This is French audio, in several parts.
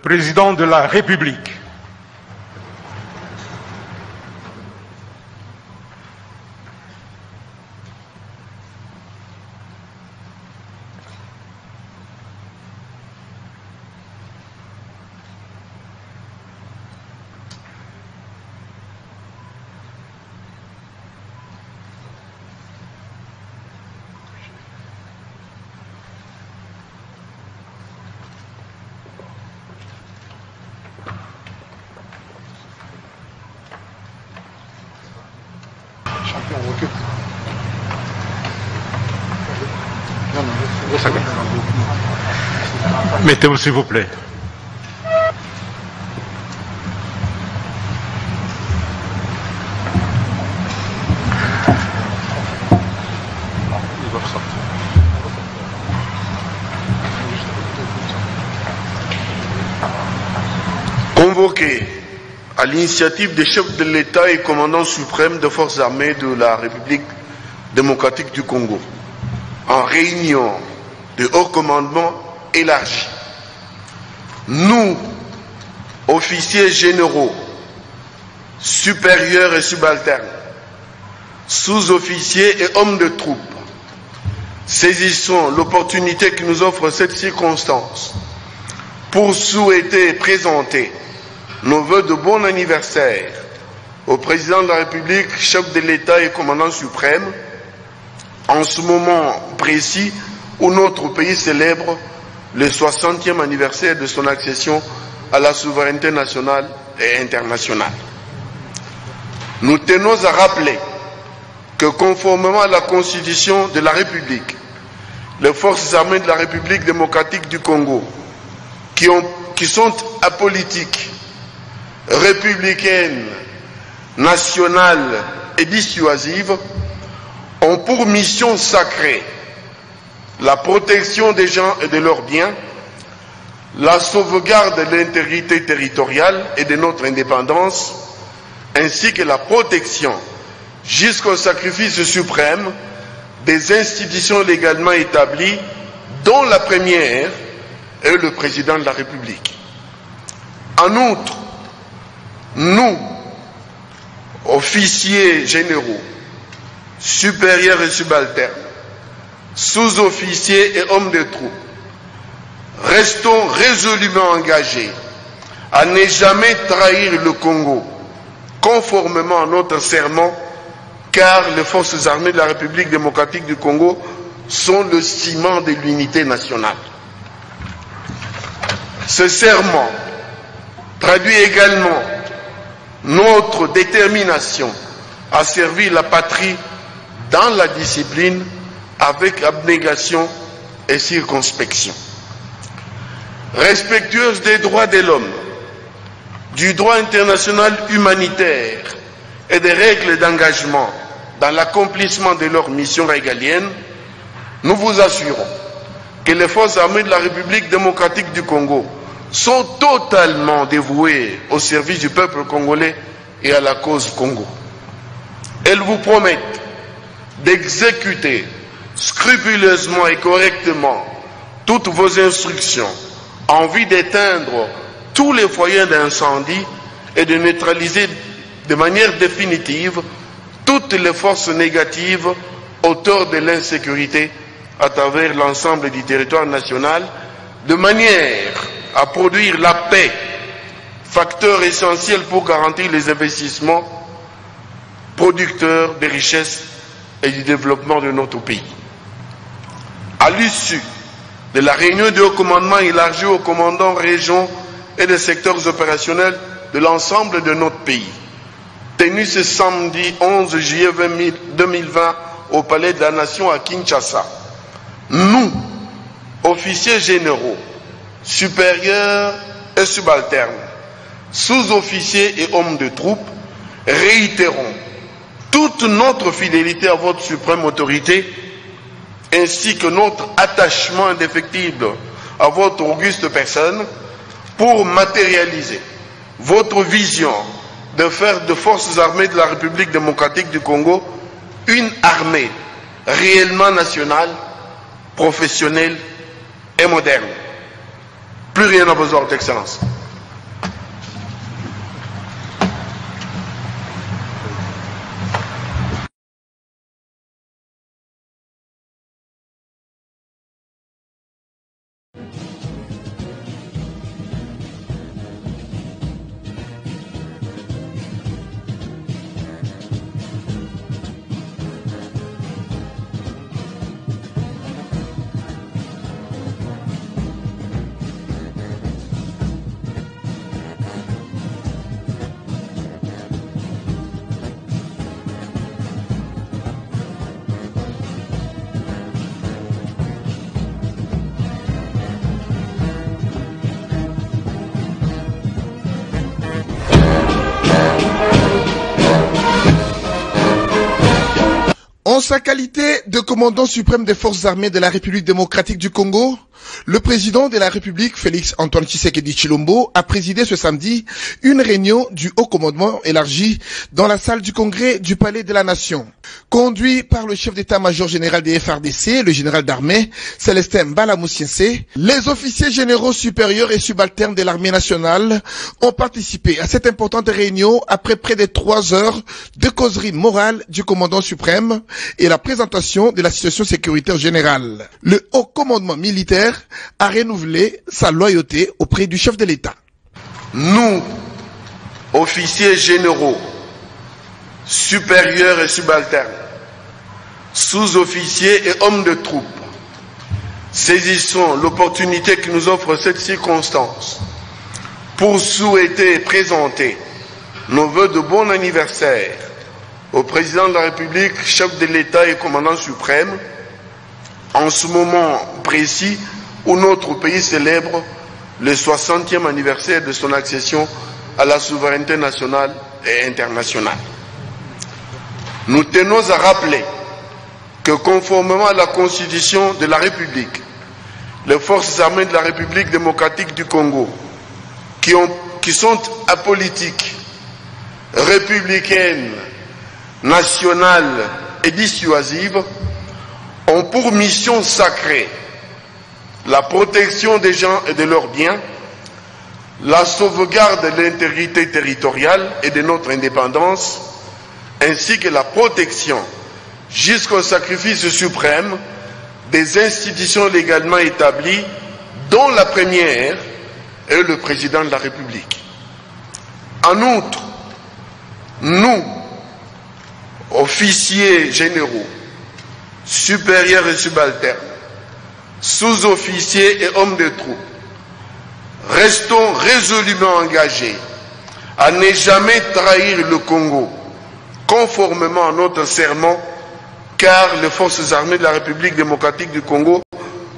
président de la République. Mettez-vous s'il vous plaît. Convoqué à l'initiative des chefs de l'État et commandant suprême des forces armées de la République démocratique du Congo, en réunion de haut commandement élargi, nous, officiers généraux, supérieurs et subalternes, sous-officiers et hommes de troupe, saisissons l'opportunité que nous offre cette circonstance pour souhaiter et présenter nos vœux de bon anniversaire au président de la République, chef de l'État et commandant suprême, en ce moment précis où notre pays célèbre le 60e anniversaire de son accession à la souveraineté nationale et internationale. Nous tenons à rappeler que conformément à la Constitution de la République, les forces armées de la République démocratique du Congo, qui sont apolitiques, républicaines, nationales et dissuasives, ont pour mission sacrée la protection des gens et de leurs biens, la sauvegarde de l'intégrité territoriale et de notre indépendance, ainsi que la protection jusqu'au sacrifice suprême des institutions légalement établies, dont la première est le président de la République. En outre, nous, officiers généraux, supérieurs et subalternes, sous-officiers et hommes de troupe, restons résolument engagés à ne jamais trahir le Congo, conformément à notre serment, car les forces armées de la République démocratique du Congo sont le ciment de l'unité nationale. Ce serment traduit également notre détermination à servir la patrie dans la discipline avec abnégation et circonspection. Respectueuse des droits de l'homme, du droit international humanitaire et des règles d'engagement dans l'accomplissement de leur mission régalienne, nous vous assurons que les forces armées de la République démocratique du Congo sont totalement dévouées au service du peuple congolais et à la cause Congo. Elles vous promettent d'exécuter scrupuleusement et correctement toutes vos instructions en vue d'éteindre tous les foyers d'incendie et de neutraliser de manière définitive toutes les forces négatives autour de l'insécurité à travers l'ensemble du territoire national, de manière à produire la paix, facteur essentiel pour garantir les investissements producteurs de richesses et du développement de notre pays. À l'issue de la réunion du haut commandement élargi aux commandants régions et des secteurs opérationnels de l'ensemble de notre pays, tenue ce samedi 11 juillet 2020 au Palais de la Nation à Kinshasa, nous, officiers généraux, supérieurs et subalternes, sous-officiers et hommes de troupe, réitérons toute notre fidélité à votre suprême autorité, ainsi que notre attachement indéfectible à votre auguste personne, pour matérialiser votre vision de faire des forces armées de la République démocratique du Congo une armée réellement nationale, professionnelle et moderne. Plus rien à vos ordres, Excellence. En sa qualité de commandant suprême des forces armées de la République démocratique du Congo, le président de la République, Félix Antoine Tshisekedi Tshilombo, a présidé ce samedi une réunion du haut commandement élargi dans la salle du congrès du Palais de la Nation. Conduit par le chef d'état-major général des FARDC, le général d'armée Célestin Mbala Moussiense, les officiers généraux supérieurs et subalternes de l'armée nationale ont participé à cette importante réunion après près de 3 heures de causerie morale du commandant suprême et la présentation de la situation sécuritaire générale. Le haut commandement militaire a renouvelé sa loyauté auprès du chef de l'État. Nous, officiers généraux, supérieurs et subalternes, sous-officiers et hommes de troupe, saisissons l'opportunité que nous offre cette circonstance pour souhaiter et présenter nos vœux de bon anniversaire au président de la République, chef de l'État et commandant suprême, en ce moment précis où notre pays célèbre le 60e anniversaire de son accession à la souveraineté nationale et internationale. Nous tenons à rappeler que conformément à la Constitution de la République, les forces armées de la République démocratique du Congo, qui sont apolitiques, républicaines, nationales et dissuasives, ont pour mission sacrée la protection des gens et de leurs biens, la sauvegarde de l'intégrité territoriale et de notre indépendance, ainsi que la protection jusqu'au sacrifice suprême des institutions légalement établies, dont la première est le président de la République. En outre, nous, officiers généraux, supérieurs et subalternes, sous-officiers et hommes de troupe, restons résolument engagés à ne jamais trahir le Congo, conformément à notre serment, car les forces armées de la République démocratique du Congo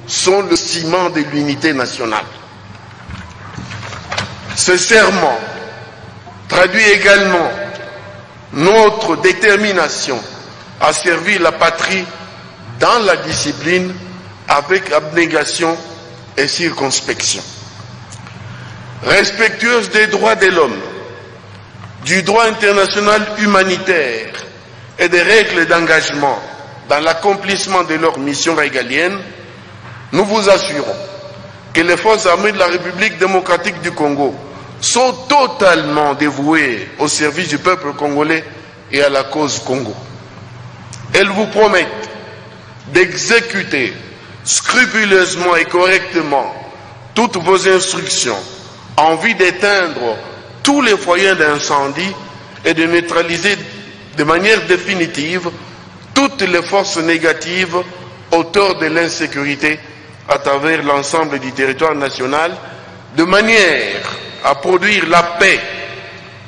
sont le ciment de l'unité nationale. Ce serment traduit également notre détermination à servir la patrie dans la discipline avec abnégation et circonspection. Respectueuse des droits de l'homme, du droit international humanitaire et des règles d'engagement dans l'accomplissement de leur mission régalienne, nous vous assurons que les forces armées de la République démocratique du Congo sont totalement dévouées au service du peuple congolais et à la cause Congo. Elles vous promettent d'exécuter scrupuleusement et correctement toutes vos instructions en vue d'éteindre tous les foyers d'incendie et de neutraliser de manière définitive toutes les forces négatives auteurs de l'insécurité à travers l'ensemble du territoire national, de manière à produire la paix,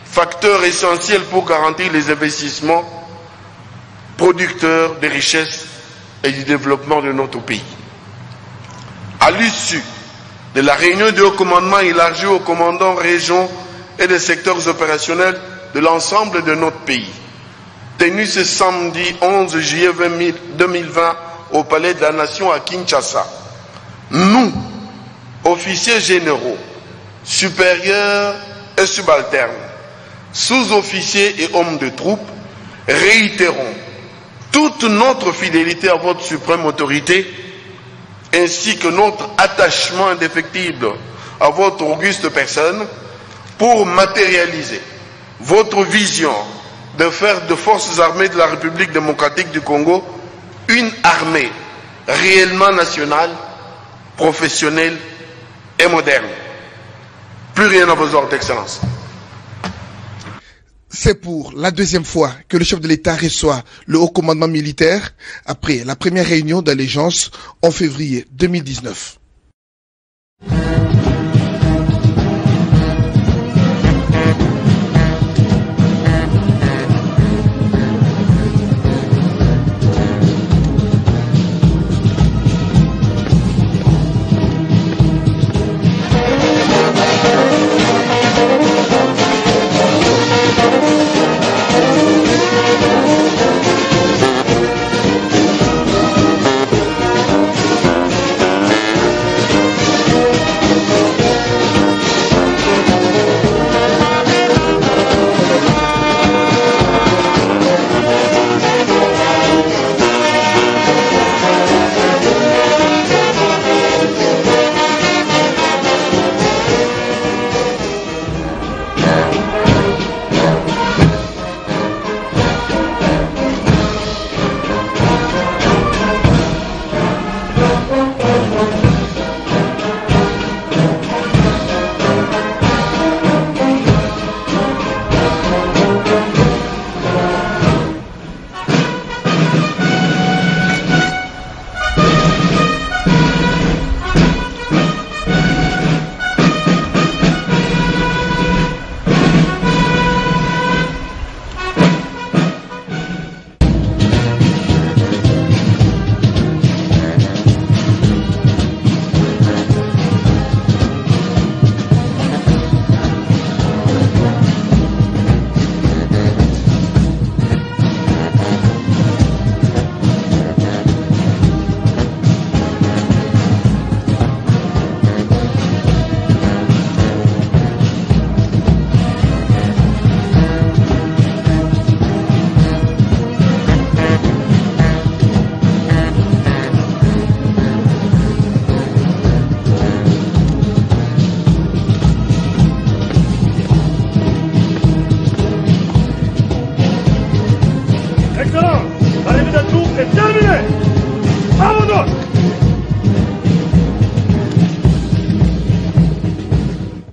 facteur essentiel pour garantir les investissements producteurs de richesses et du développement de notre pays. À l'issue de la réunion du haut commandement élargi aux commandants régions et des secteurs opérationnels de l'ensemble de notre pays, tenue ce samedi 11 juillet 2020 au Palais de la Nation à Kinshasa, nous, officiers généraux, supérieurs et subalternes, sous-officiers et hommes de troupe, réitérons toute notre fidélité à votre suprême autorité, ainsi que notre attachement indéfectible à votre auguste personne pour matérialiser votre vision de faire des forces armées de la République démocratique du Congo une armée réellement nationale, professionnelle et moderne. Plus rien à vos ordres d'excellence. C'est pour la deuxième fois que le chef de l'État reçoit le haut commandement militaire après la première réunion d'allégeance en février 2019.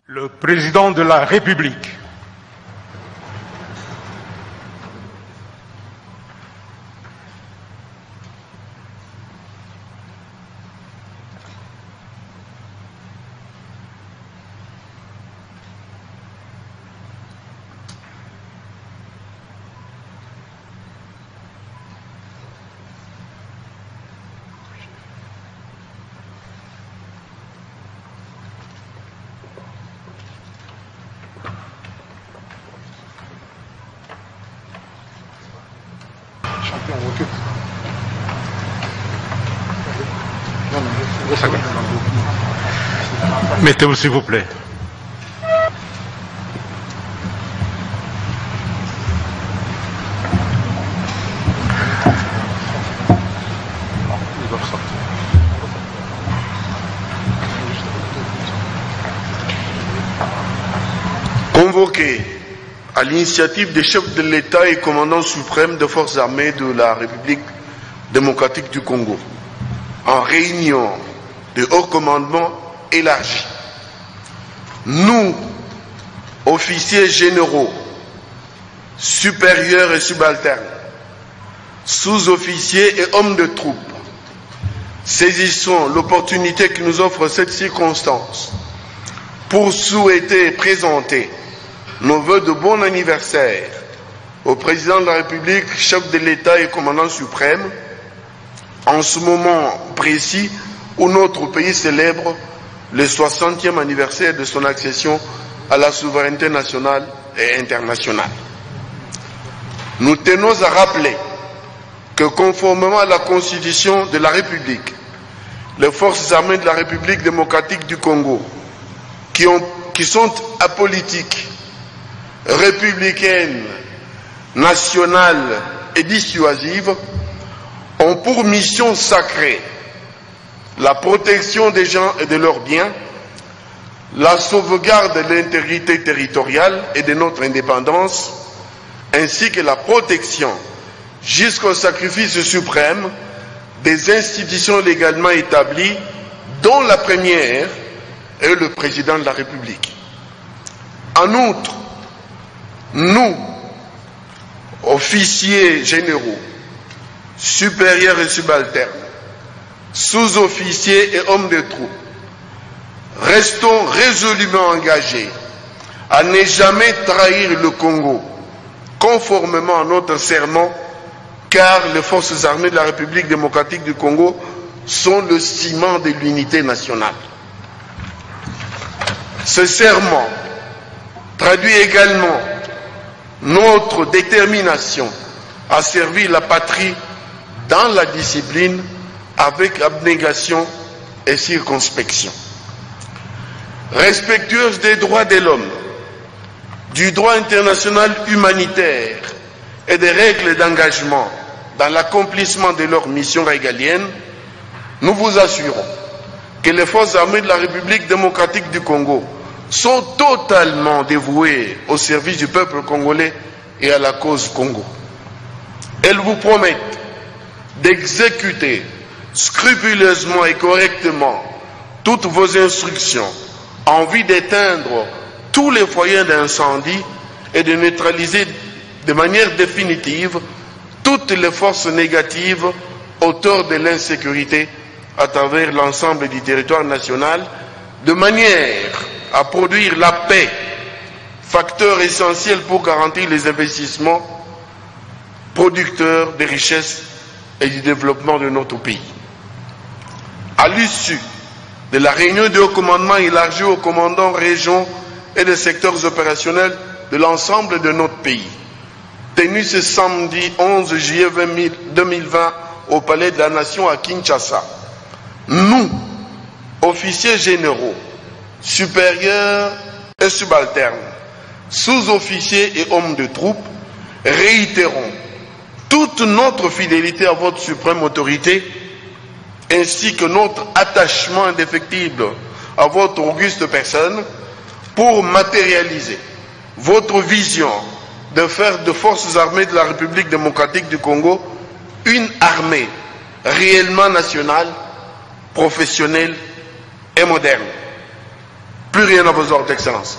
Le président de la République. Mettez-vous s'il vous plaît. Convoqué à l'initiative des chefs de l'État et commandant suprême des forces armées de la République démocratique du Congo, en réunion de haut commandement élargi, nous, officiers généraux, supérieurs et subalternes, sous-officiers et hommes de troupes, saisissons l'opportunité que nous offre cette circonstance pour souhaiter et présenter nos vœux de bon anniversaire au président de la République, chef de l'État et commandant suprême, en ce moment précis où notre pays célèbre le 60e anniversaire de son accession à la souveraineté nationale et internationale. Nous tenons à rappeler que conformément à la Constitution de la République, les forces armées de la République démocratique du Congo, qui sont apolitiques, républicaines, nationales et dissuasives, ont pour mission sacrée la protection des gens et de leurs biens, la sauvegarde de l'intégrité territoriale et de notre indépendance, ainsi que la protection jusqu'au sacrifice suprême des institutions légalement établies, dont la première est le président de la République. En outre, nous, officiers généraux, supérieurs et subalternes, sous-officiers et hommes de troupes, restons résolument engagés à ne jamais trahir le Congo, conformément à notre serment, car les forces armées de la République démocratique du Congo sont le ciment de l'unité nationale. Ce serment traduit également notre détermination à servir la patrie dans la discipline avec abnégation et circonspection. Respectueuse des droits de l'homme, du droit international humanitaire et des règles d'engagement dans l'accomplissement de leur mission régalienne, nous vous assurons que les forces armées de la République démocratique du Congo sont totalement dévouées au service du peuple congolais et à la cause Congo. Elles vous promettent d'exécuter scrupuleusement et correctement toutes vos instructions en vue d'éteindre tous les foyers d'incendie et de neutraliser de manière définitive toutes les forces négatives autour de l'insécurité à travers l'ensemble du territoire national, de manière à produire la paix, facteur essentiel pour garantir les investissements producteurs de richesses et du développement de notre pays. À l'issue de la réunion du haut commandement élargie aux commandants régions et des secteurs opérationnels de l'ensemble de notre pays, tenue ce samedi 11 juillet 2020 au Palais de la Nation à Kinshasa, nous, officiers généraux, supérieurs et subalternes, sous-officiers et hommes de troupes, réitérons toute notre fidélité à votre suprême autorité, ainsi que notre attachement indéfectible à votre auguste personne, pour matérialiser votre vision de faire de forces armées de la République démocratique du Congo une armée réellement nationale, professionnelle et moderne. Plus rien à vos ordres, Excellences.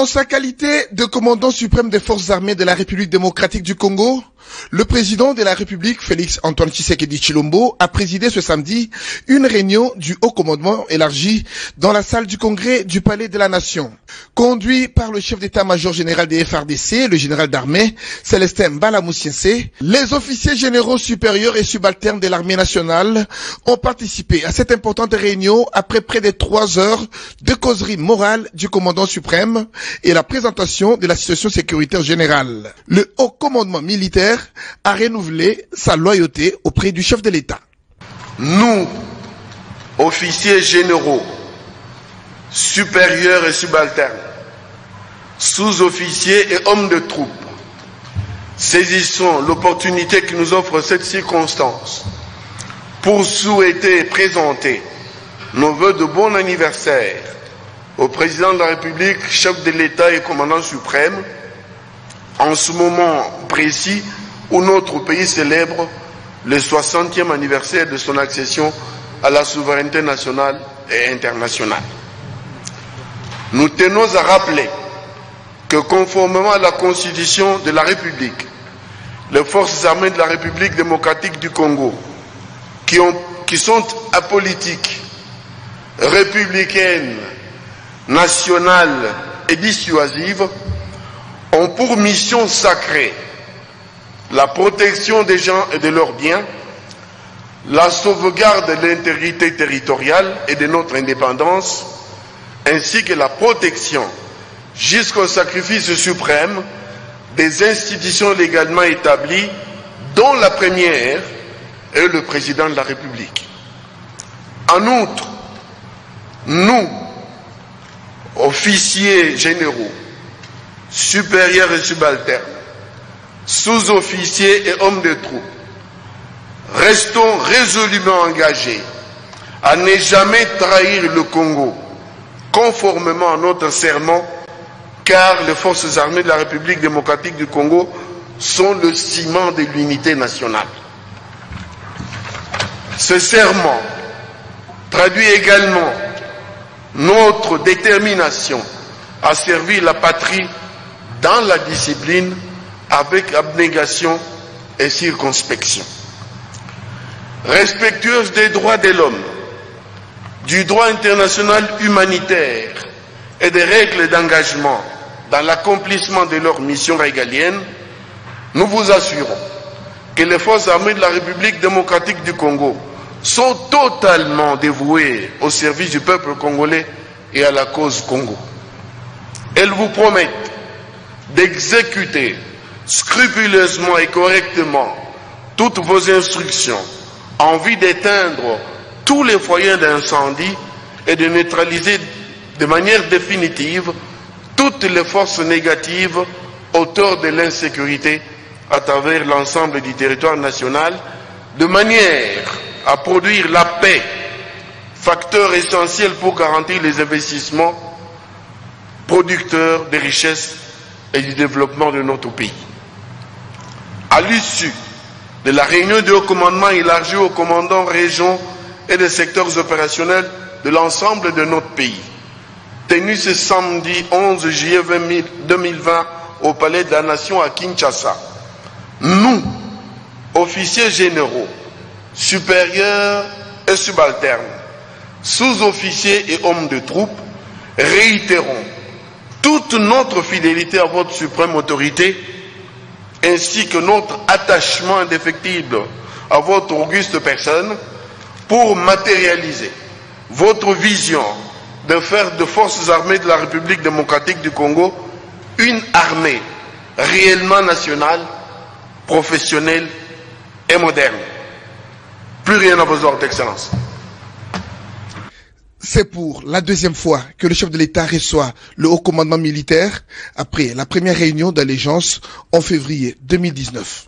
En sa qualité de commandant suprême des forces armées de la République démocratique du Congo, le président de la République, Félix Antoine Tshisekedi Tshilombo, a présidé ce samedi une réunion du haut commandement élargi dans la salle du congrès du Palais de la Nation. Conduit par le chef d'état-major général des FARDC, le général d'armée, Célestin Mbala Moussiense, les officiers généraux supérieurs et subalternes de l'armée nationale ont participé à cette importante réunion après près de 3 heures de causerie morale du commandant suprême et la présentation de la situation sécuritaire générale. Le haut commandement militaire a renouvelé sa loyauté auprès du chef de l'État. Nous, officiers généraux, supérieurs et subalternes, sous-officiers et hommes de troupes, saisissons l'opportunité que nous offre cette circonstance pour souhaiter présenter nos vœux de bon anniversaire au président de la République, chef de l'État et commandant suprême, en ce moment précis où notre pays célèbre le 60e anniversaire de son accession à la souveraineté nationale et internationale. Nous tenons à rappeler que conformément à la Constitution de la République, les forces armées de la République démocratique du Congo, qui sont apolitiques, républicaines, nationales et dissuasives, ont pour mission sacrée la protection des gens et de leurs biens, la sauvegarde de l'intégrité territoriale et de notre indépendance, ainsi que la protection jusqu'au sacrifice suprême des institutions légalement établies, dont la première est le président de la République. En outre, nous, officiers généraux, supérieurs et subalternes, sous-officiers et hommes de troupe, restons résolument engagés à ne jamais trahir le Congo, conformément à notre serment, car les forces armées de la République démocratique du Congo sont le ciment de l'unité nationale. Ce serment traduit également notre détermination à servir la patrie dans la discipline avec abnégation et circonspection. Respectueuse des droits de l'homme, du droit international humanitaire et des règles d'engagement dans l'accomplissement de leur mission régalienne, nous vous assurons que les forces armées de la République démocratique du Congo sont totalement dévouées au service du peuple congolais et à la cause Congo. Elles vous promettent d'exécuter scrupuleusement et correctement toutes vos instructions en vue d'éteindre tous les foyers d'incendie et de neutraliser de manière définitive toutes les forces négatives autour de l'insécurité à travers l'ensemble du territoire national, de manière à produire la paix, facteur essentiel pour garantir les investissements producteurs de richesses et du développement de notre pays. À l'issue de la réunion du haut commandement élargie aux commandants régions et des secteurs opérationnels de l'ensemble de notre pays, tenue ce samedi 11 juillet 2020 au Palais de la Nation à Kinshasa, nous, officiers généraux, supérieurs et subalternes, sous-officiers et hommes de troupe, réitérons toute notre fidélité à votre suprême autorité, ainsi que notre attachement indéfectible à votre auguste personne, pour matérialiser votre vision de faire de forces armées de la République démocratique du Congo une armée réellement nationale, professionnelle et moderne. Plus rien à vos ordres, Excellence. C'est pour la deuxième fois que le chef de l'État reçoit le haut commandement militaire après la première réunion d'allégeance en février 2019.